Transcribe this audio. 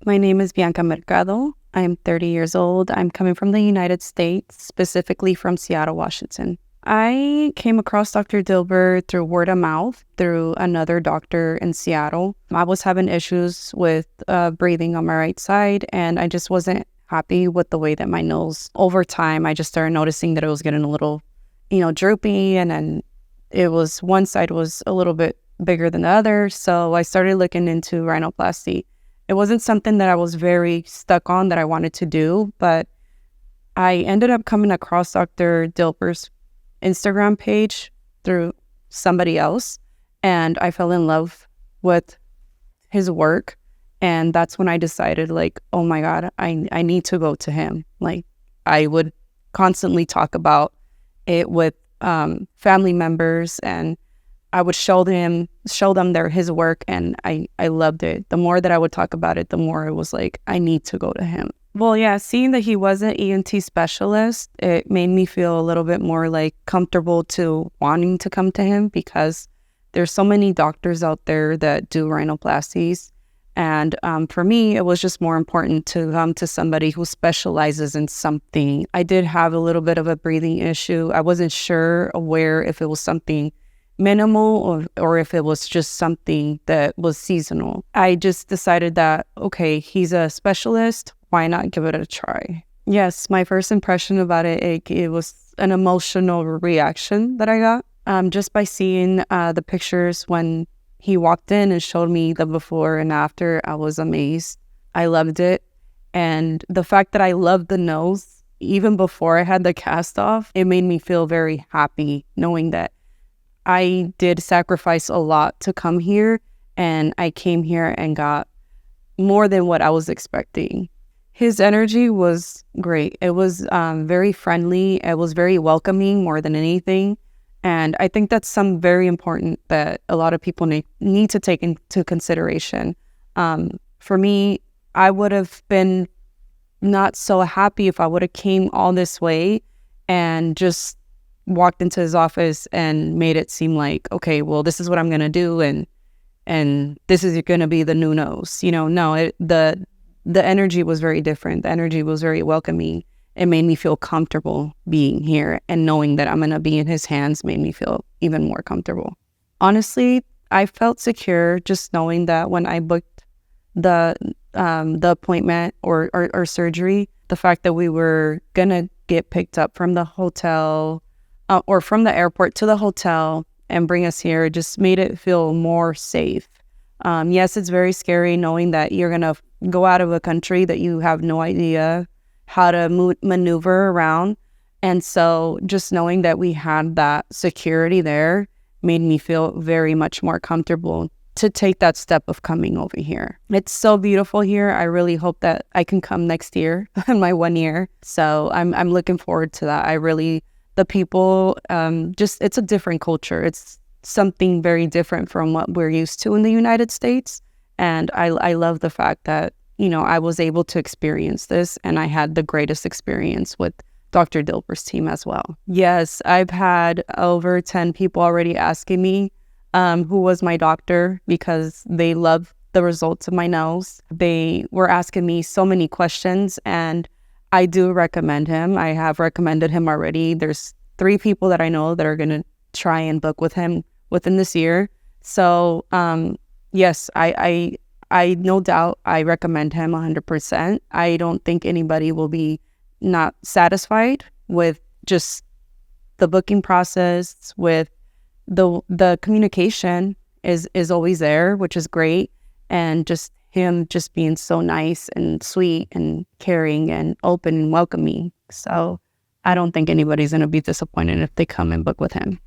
My name is Bianca Mercado. I am 30 years old. I'm coming from the United States, specifically from Seattle, Washington. I came across Dr. Dilber through word of mouth through another doctor in Seattle. I was having issues with breathing on my right side, and I just wasn't happy with the way that my nose, over time, I just started noticing that it was getting a little, droopy, and then one side was a little bit bigger than the other. So I started looking into rhinoplasty. It wasn't something that I was very stuck on that I wanted to do, but I ended up coming across Dr. Dilber's Instagram page through somebody else, and I fell in love with his work. And that's when I decided, like, oh my God, I need to go to him. Like, I would constantly talk about it with family members, and I would show them his work, and I loved it. The more that I would talk about it, the more it was like, I need to go to him. Well, yeah, seeing that he was an ENT specialist, it made me feel a little bit more like comfortable to wanting to come to him, because there's so many doctors out there that do rhinoplasties. And for me, it was just more important to come to somebody who specializes in something. I did have a little bit of a breathing issue. I wasn't aware if it was something minimal or if it was just something that was seasonal. I just decided that, okay, he's a specialist. Why not give it a try? Yes, my first impression about it was an emotional reaction that I got just by seeing the pictures when he walked in and showed me the before and after. I was amazed. I loved it. And the fact that I loved the nose, even before I had the cast off, it made me feel very happy knowing that I did sacrifice a lot to come here, and I came here and got more than what I was expecting. His energy was great. It was very friendly. It was very welcoming more than anything. And I think that's some very important that a lot of people need to take into consideration. For me, I would have been not so happy if I would have came all this way and just walked into his office and made it seem like, okay, well, this is what I'm going to do, and this is going to be the new nose. No, the energy was very different. The energy was very welcoming. It made me feel comfortable being here, and knowing that I'm going to be in his hands made me feel even more comfortable. Honestly, I felt secure just knowing that when I booked the appointment or surgery, the fact that we were going to get picked up from the hotel or from the airport to the hotel and bring us here just made it feel more safe. Yes, it's very scary knowing that you're going to go out of a country that you have no idea how to maneuver around. And so just knowing that we had that security there made me feel very much more comfortable to take that step of coming over here. It's so beautiful here. I really hope that I can come next year in my 1 year. So I'm looking forward to that. The people, it's a different culture. It's something very different from what we're used to in the United States. And I love the fact that, I was able to experience this, and I had the greatest experience with Dr. Dilber's team as well. Yes, I've had over 10 people already asking me who was my doctor, because they love the results of my nose. They were asking me so many questions, and I do recommend him. I have recommended him already. There's 3 people that I know that are going to try and book with him within this year. So, yes, I no doubt I recommend him 100%. I don't think anybody will be not satisfied with just the booking process. With the communication is always there, which is great, and just him just being so nice and sweet and caring and open and welcoming. So I don't think anybody's going to be disappointed if they come and book with him.